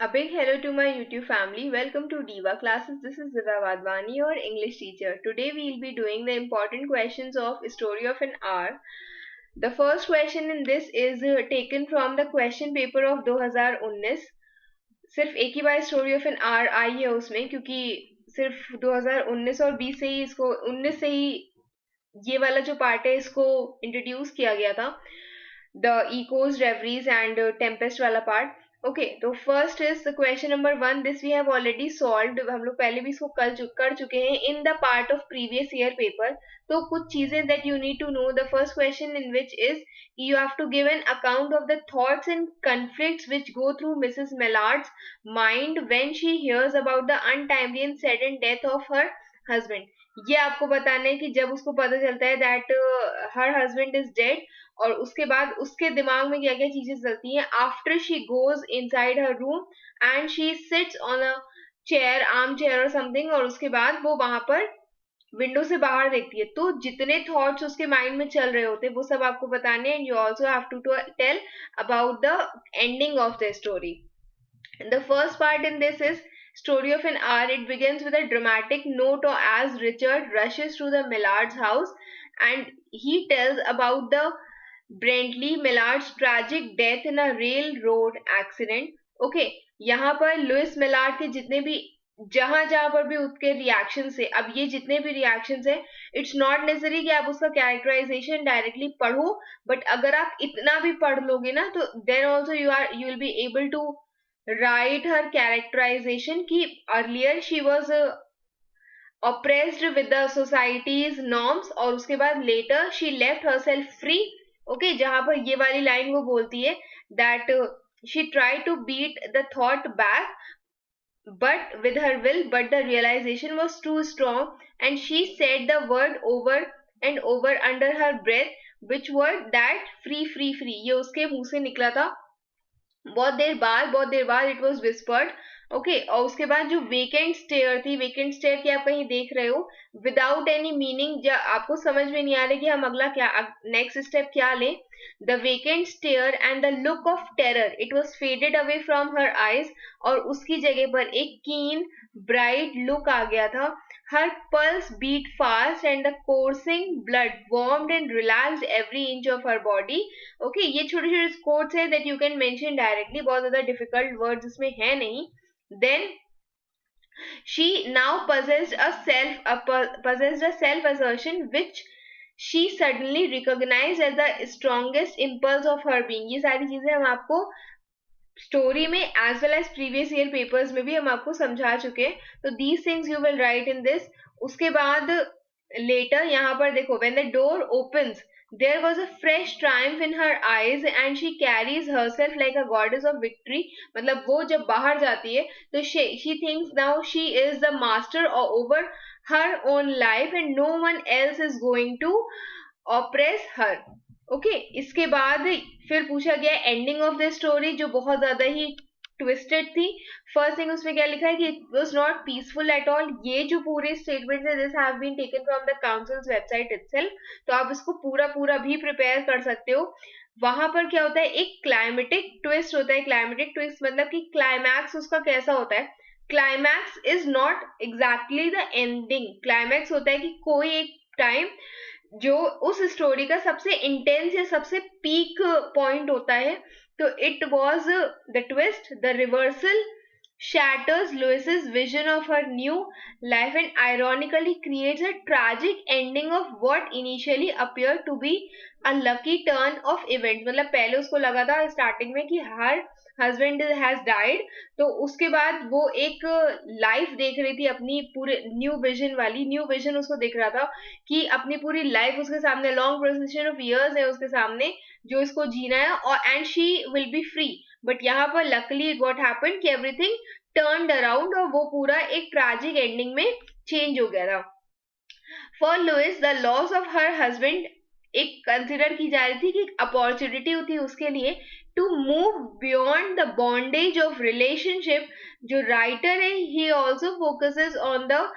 A big hello to my YouTube family. Welcome to Diva Classes. This is Divya Wadhwani, your English teacher. Today we'll be doing the important questions of Story of an Hour. The first question in this is taken from the question paper of 2019. सिर्फ एक ही बार story of an hour आई है उसमें, क्योंकि सिर्फ 2019 और 20 से ही इसको 19 से ही ये वाला जो पार्ट है इसको इंट्रोड्यूस किया गया था, the echoes reveries and tempest वाला पार्ट. ओके, तो first is question number 1. This we have already solved. हम लोग पहले भी इसको कर चुके हैं in the part of previous year paper. तो कुछ चीजें that you need to know. The first question in which is you have to give an account of the thoughts and conflicts which go through Mrs. Millard's mind when she hears about the untimely and sudden death of her husband. ये आपको बताना है कि जब उसको पता चलता है that her husband is dead, और उसके बाद उसके दिमाग में क्या क्या चीजें चलती हैं after she goes inside her room and she sits on a chair, arm chair और समथिंग, और उसके बाद वो वहां पर विंडो से बाहर देखती है. तो जितने थॉट्स उसके माइंड में चल रहे होते हैं वो सब आपको बताने हैं. You also have to tell about the ending of the story. The first part in this is Story of an Hour. It begins with a dramatic note as Richard rushes to the Millard's house and he tells about the Brentley Millard's tragic death in a railroad accident. Okay, यहाँ पर Louis Maillard के जितने भी जहां जहां पर भी उसके रिएक्शन है, अब ये जितने भी रिएक्शन है, इट्स नॉट नेसेसरी कि आप उसका कैरेक्टराइजेशन डायरेक्टली पढ़ो, बट अगर आप इतना भी पढ़ लोगे ना तो then also you will be able to write her characterization ki earlier she was oppressed with the society's norms और उसके बाद later she left herself free. Okay, जहां पर ये वाली लाइन वो बोलती है that she tried to beat the thought back but with her will, but the realization was too strong and she said the word over and over under her breath, which word that free free free. ये उसके मुंह से निकला था बहुत देर बाद it was whispered. Okay, और उसके बाद जो वेकेंट स्टेयर थी, वेकेंट स्टेयर की आप कहीं देख रहे हो विदाउट एनी मीनिंग, आपको समझ में नहीं आ रहा कि हम अगला क्या नेक्स्ट स्टेप क्या लें. The vacant stare and the look of terror it was faded away from her eyes, और उसकी जगह पर एक कीन ब्राइट लुक आ गया था. Her pulse beat fast and the coursing blood warmed and relaxed every inch of her body. Okay, ये छोटे छोटे quotes है that you can mention directly. बहुत ज़्यादा difficult words इसमें है नहीं. Then she now possessed a self assertion which she suddenly recognized as the strongest impulse of her being. ये सारी चीजें हम आपको स्टोरी में as well as previous year papers में भी हम आपको समझा चुके हैं. तो these things you will write in this. उसके बाद लेटर यहाँ पर देखो, when the door opens there was a fresh triumph in her eyes and she carries herself like a goddess of victory. मतलब वो जब बाहर जाती है तो she thinks now she is the master over her own life and no one else is going to oppress her. Okay, इसके बाद फिर पूछा गया एंडिंग ऑफ द स्टोरी, जो बहुत ज्यादा ही ट्विस्टेड थी. फर्स्ट थिंग उसमें क्या लिखा है कि it was not peaceful at all. ये जो पूरे स्टेटमेंट है this have been taken from the council's website itself, तो आप इसको पूरा पूरा भी प्रिपेयर कर सकते हो. वहां पर क्या होता है, एक क्लाइमेटिक ट्विस्ट होता है. क्लाइमेटिक ट्विस्ट मतलब कि क्लाइमैक्स उसका कैसा होता है. Climax is not exactly the ending. Climax होता है कि कोई एक टाइम जो उस स्टोरी का सबसे इंटेंस या सबसे पीक पॉइंट होता है. तो it was the twist, the reversal shatters Lois's vision of her new life and ironically creates a tragic ending of what initially appeared to be a lucky turn of events. मतलब पहले उसको लगा था starting में कि her husband has died, तो उसके बाद वो एक लाइफ देख रही थी अपनी पूरे न्यू विजन वाली. न्यू विजन उसको दिख रहा था कि अपनी पूरी लाइफ उसके सामने, लॉन्ग प्रोसेशन ऑफ इयर्स है उसके सामने जो इसको जीना है, और and she will be free. But यहाँ पर लकली व्हाट हैपेंड कि एवरीथिंग टर्न्ड अराउंड और वो पूरा एक ट्रैजिक एंडिंग में चेंज हो गया था. For Louise the loss of her husband एक कंसिडर की जा रही थी कि अपॉर्चुनिटी होती है उसके लिए to move beyond the bondage of relationship. जो राइटर है he also focuses on the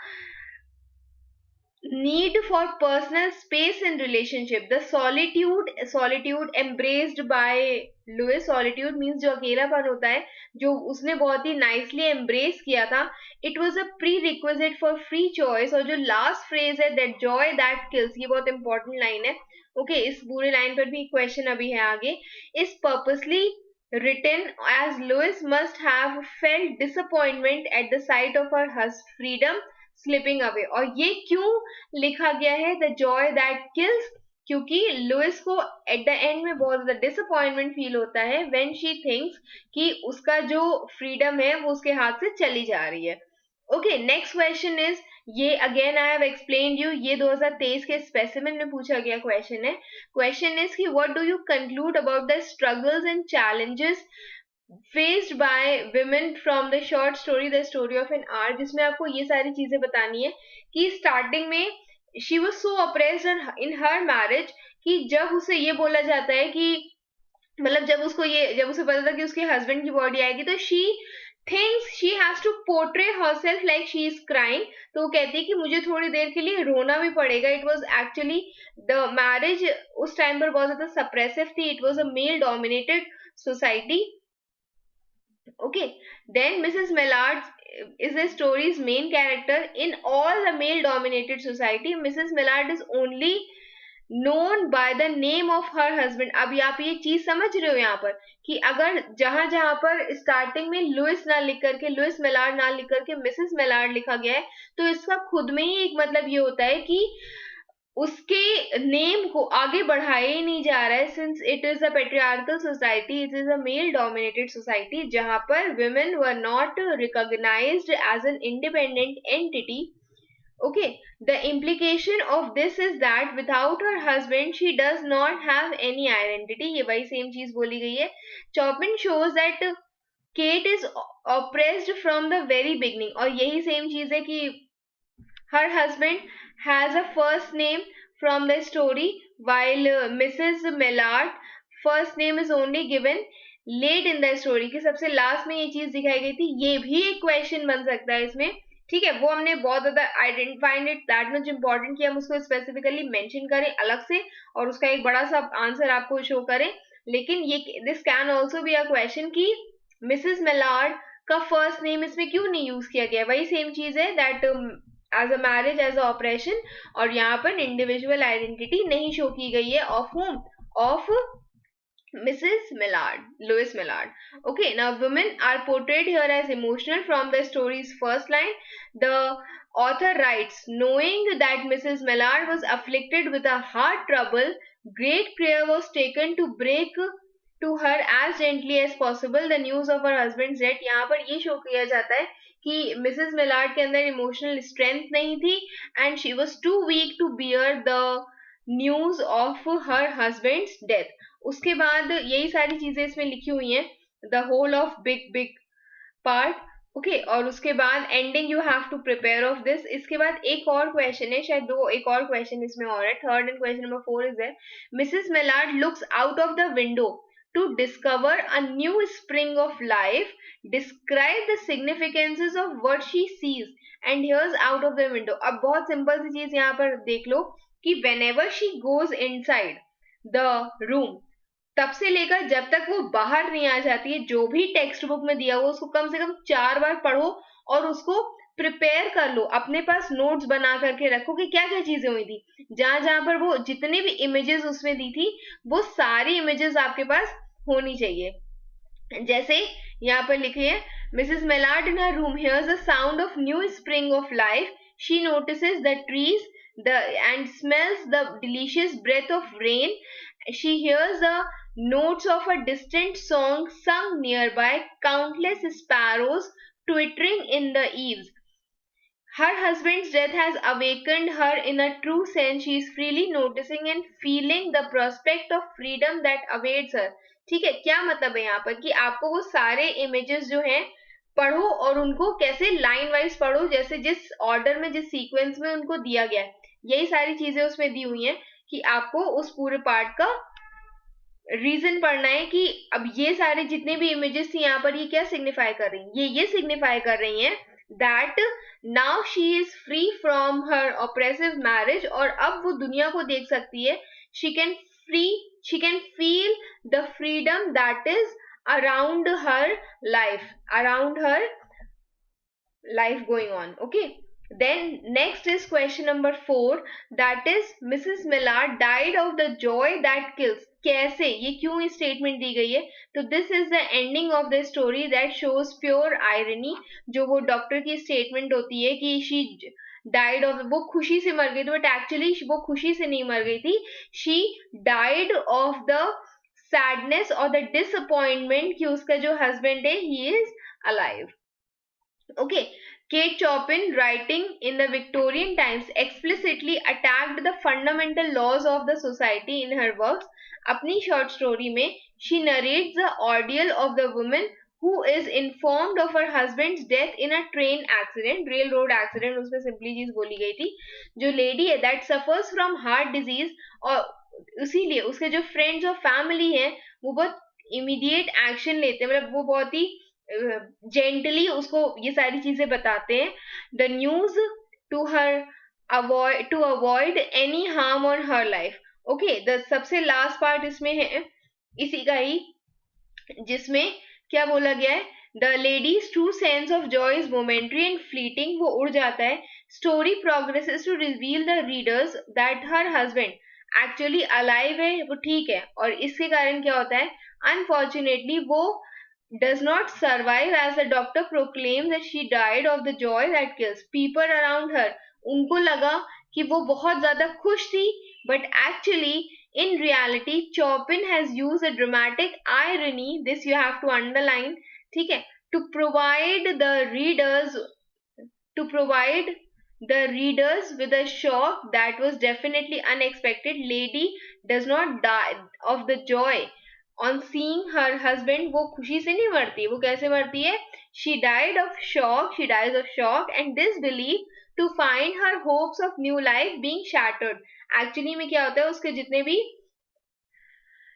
need for personal space in relationship, the solitude embraced by Lewis. Solitude means जो अकेलापन होता है, जो उसने बहुत ही nicely embrace किया था. It was a prerequisite for free choice. और जो last phrase है, that joy that kills, ये बहुत important line है. Okay, इस पूरे line पर भी question अभी है आगे. is purposely written as Lewis must have felt disappointment at the sight of her freedom slipping away. और ये क्यों लिखा गया है द जॉय दैट किल्स, क्योंकि लुइस को एट द एंड में बहुत ज्यादा डिसअपॉइंटमेंट फील होता है व्हेन शी थिंक्स कि उसका जो फ्रीडम है वो उसके हाथ से चली जा रही है. ओके, नेक्स्ट क्वेश्चन इज, ये again I have explained you, ये 2023 के स्पेसिमेन में पूछा गया क्वेश्चन है. क्वेश्चन इज कि what do you conclude about the struggles and challenges faced by women from the short story the story of an hour, जिसमें आपको ये सारी चीजें बतानी है कि स्टार्टिंग में she was so oppressed in her marriage कि जब उसे ये बोला जाता है कि मतलब जब उसे पता था कि उसके हस्बैंड की बॉडी आएगी तो she thinks she has to portray herself like she is crying. तो वो कहती है कि मुझे थोड़ी देर के लिए रोना भी पड़ेगा. It was actually the marriage उस टाइम पर बहुत ज्यादा suppressive थी. It was a male dominated society. Okay, then Mrs. Millard is the story's main character. In all the male-dominated society, Mrs. Millard is only known by the name of her husband. अब आप ये चीज समझ रहे हो यहाँ पर कि अगर जहां जहां पर स्टार्टिंग में लुइस ना लिख करके, लुइस मिलार्ड ना लिख करके मिसेस मिलार्ड लिखा गया है, तो इसका खुद में ही एक मतलब ये होता है कि उसके नेम को आगे बढ़ाया ही नहीं जा रहा है. Since it is a patriarchal society, it is a male dominated society जहां पर women were not recognized as an independent entity. Okay, the implication of this is that without her husband she does not have any identity. ये वही same चीज बोली गई है. Chopin shows that Kate is oppressed from the very beginning. और यही same चीज है कि her husband has a first name from the story, while Mrs. Millard first name is only given late in the story. कि सबसे last में ये चीज दिखाई गई थी. ये भी एक क्वेश्चन बन सकता है इसमें. ठीक है, वो हमने बहुत ज्यादा identified it that much important कि हम उसको स्पेसिफिकली मेंशन करें अलग से और उसका एक बड़ा सा आंसर आपको शो करें. लेकिन ये this can also be a question कि मिसेस मेलार्ड का फर्स्ट नेम इसमें क्यों नहीं यूज किया गया. वही सेम चीज है that as a marriage as a operation, और यहाँ पर इंडिविजुअल आइडेंटिटी नहीं शो की गई है. Of home, of Mrs. Millard, Lewis Millard. Okay, now women are portrayed here as emotional from the story's first line. The author writes, knowing that Mrs. Millard was afflicted with a heart trouble, great care was taken to break to her as gently as possible the news of her husband's death. यहाँ पर ये show किया जाता है कि Mrs Maillard के अंदर emotional strength नहीं थी and she was too weak to bear the news of her husband's death. उसके बाद यही सारी चीजें इसमें लिखी हुई हैं, the whole of big big part. Okay, और उसके बाद ending you have to prepare of this. इसके बाद एक और क्वेश्चन है, शायद एक और क्वेश्चन इसमें और है. Third and question number 4 is there. Mrs Mallard looks out of the window to discover a new spring of life. Describe the significances of what she sees and hears out of the window. अब बहुत simple सी चीज यहाँ पर देख लो कि whenever she goes inside the room, तब से लेकर जब तक वो बाहर नहीं आ जाती है, जो भी टेक्स्ट बुक में दिया हुआ उसको कम से कम 4 बार पढ़ो और उसको प्रिपेयर कर लो. अपने पास नोट्स बना करके रखो कि क्या क्या चीजें हुई थी. जहां जहां पर वो जितने भी इमेजेस उसमें दी थी वो सारी इमेजेस आपके पास होनी चाहिए. जैसे यहाँ पर लिखे हैं, Mrs Mallard in her room hears the sound of new spring of life. She notices the trees and smells the delicious breath of rain. She hears the notes of a distant song sung nearby, countless sparrows twittering in the eaves. Her husband's death has awakened her in a true sense. She is freely noticing and feeling the prospect of freedom that awaits her. ठीक है, क्या मतलब है यहाँ पर कि आपको वो सारे इमेजेस जो हैं पढ़ो और उनको कैसे लाइन वाइज पढ़ो, जैसे जिस ऑर्डर में जिस सीक्वेंस में उनको दिया गया है. यही सारी चीजें उसमें दी हुई हैं कि आपको उस पूरे पार्ट का रीजन पढ़ना है कि अब ये सारे जितने भी इमेजेस थी यहाँ पर ये क्या सिग्निफाई कर रही हैं. ये सिग्निफाई कर रही हैं that now she is free from her oppressive marriage, और अब वो दुनिया को देख सकती है. she can free she can feel the freedom that is around her life, going on. Okay, then next is question number 4, that is Mrs. Millard died of the joy that kills. कैसे, ये क्यों statement दी गई है? तो this is the ending of the story that shows pure irony. जो वो doctor की statement होती है कि शी डाइड ऑफ, वो खुशी से मर गई थी, बट एक्चुअली वो खुशी से नहीं मर गई थी. She died of the sadness और द डिसअपॉइंटमेंट कि उसका जो हस्बैंड है he is alive. Okay, Kate Chopin, writing in the Victorian times, explicitly attacked the fundamental laws of the society in her works. अपनी short story में she narrates the ordeal of the woman who is informed of her husband's death in a train accident, railroad accident. उसमें simply चीज बोली गई थी. जो lady है that suffers from heart disease, और इसीलिए उसके जो friends और family हैं वो बहुत immediate action लेते हैं, मतलब वो बहुत ही जेंटली उसको ये सारी चीजें बताते हैं. The news to her avoid any harm on her life. Okay, the सबसे लास्ट पार्ट इसमें है इसी का ही, जिसमें क्या बोला गया है, the lady's true sense of joy is momentary and fleeting, वो उड़ जाता है. Story progresses to reveal the readers that her husband actually alive है, वो ठीक है, और इसके कारण क्या होता है, अनफॉर्चुनेटली वो does not survive as the doctor proclaims that she died of the joy that kills. People around her, उनको लगा कि वो बहुत ज्यादा खुश थी, but actually in reality Chopin has used a dramatic irony, this you have to underline, ठीक है, to provide the readers with a shock that was definitely unexpected. Lady does not die of the joy on seeing her husband. वो खुशी से नहीं मरती, वो कैसे मरती है? she dies of shock and disbelief to find her hopes of new life being shattered. Actually में क्या होता है, उसके जितने भी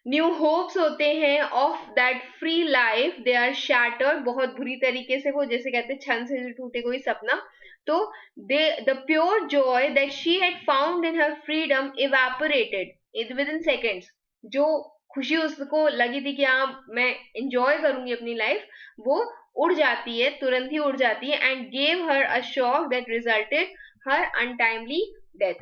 न्यू होप्स होते हैं of that free life, they are shattered, बहुत बुरी तरीके से, वो जैसे कहते हैं छन से टूटे कोई सपना. तो the pure Joy that she had found in her freedom evaporated with in seconds. जो खुशी उसको लगी थी कि हाँ मैं एंजॉय करूंगी अपनी लाइफ, वो उड़ जाती है, तुरंत ही उड़ जाती है. And gave her a shock that resulted her untimely death.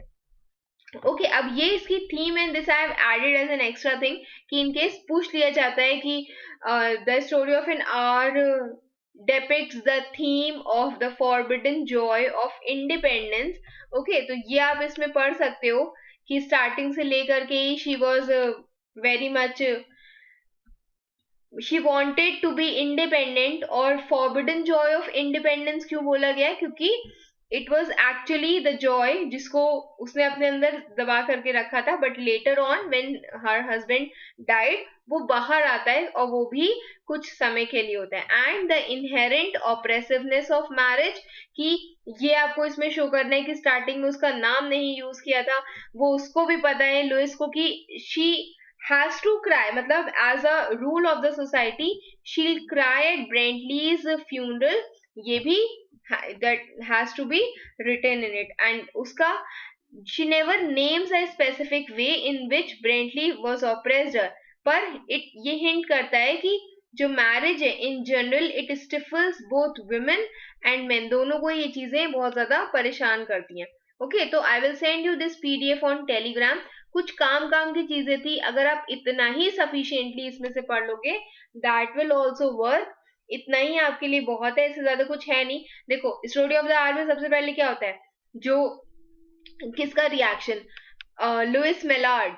Okay, अब ये इसकी थीम है, this I have added as an extra thing कि इन केस पूछ लिया जाता है कि the story of an hour depicts the theme of the forbidden joy of independence. Okay, तो ये आप इसमें पढ़ सकते हो कि स्टार्टिंग से लेकर के ही she was very much she wanted to be independent. और forbidden joy of independence क्यों बोला गया है? क्योंकि it was actually the joy जिसको उसने अपने अंदर दबा करके रखा था, but later on when her husband died वो बाहर आता है, और वो भी कुछ समय के लिए होता है. and the inherent oppressiveness of marriage, कि ये आपको इसमें शो करना है कि स्टार्टिंग में उसका नाम नहीं यूज किया था, वो उसको भी पता है लुइस को कि she has to cry, मतलब as a rule of the society she'll cry at Bentley's funeral. ये भी that has to be written in it. and uska she never names a specific way in which Bentley was oppressed her, पर it ये hint करता है कि जो marriage है in general it stifles both women and men, दोनों को ये चीजें बहुत ज्यादा परेशान करती हैं. ओके, तो I will send you this PDF on Telegram. कुछ काम की चीजें थी, अगर आप इतना ही सफिशिएंटली इसमें से पढ़ लोगे दैट विल ऑल्सो वर्क. इतना ही आपके लिए बहुत है, इससे ज्यादा कुछ है नहीं. देखो, स्टोरी ऑफ द आर में सबसे पहले क्या होता है, जो किसका रिएक्शन, लुइस मेलार्ड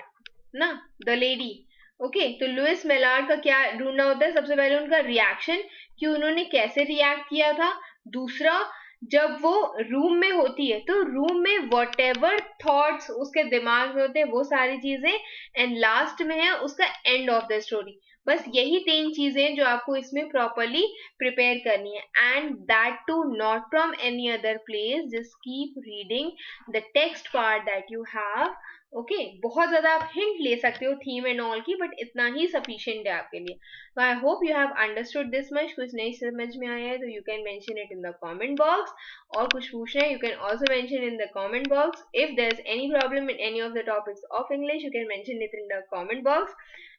ना, द लेडी. ओके, तो लुइस मेलार्ड का क्या ढूंढना होता है, सबसे पहले उनका रिएक्शन कि उन्होंने कैसे रिएक्ट किया था. दूसरा, जब वो रूम में होती है तो रूम में वॉट एवर थॉट्स उसके दिमाग में होते हैं वो सारी चीजें. एंड लास्ट में है उसका एंड ऑफ द स्टोरी. बस यही 3 चीजें जो आपको इसमें प्रॉपरली प्रिपेयर करनी है. And that too not from any other place, just keep reading the text part that you have okay बहुत ज्यादा आप हिंट ले सकते हो थीम एंड ऑल की, बट इतना ही सफिशिएंट है आपके लिए. तो I hope you have understood this much. कुछ नहीं समझ में आया है तो you can mention it in the comment box. और कुछ पूछना है, you can also mention in the comment box. If there is any problem in any of the topics of English, you can mention it in the comment box,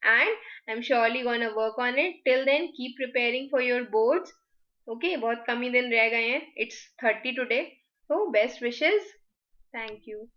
and I'm surely gonna work on it. Till then, keep preparing for your boards. Okay, बहुत कम ही दिन रह गए हैं. It's 30 today. So best wishes. Thank you.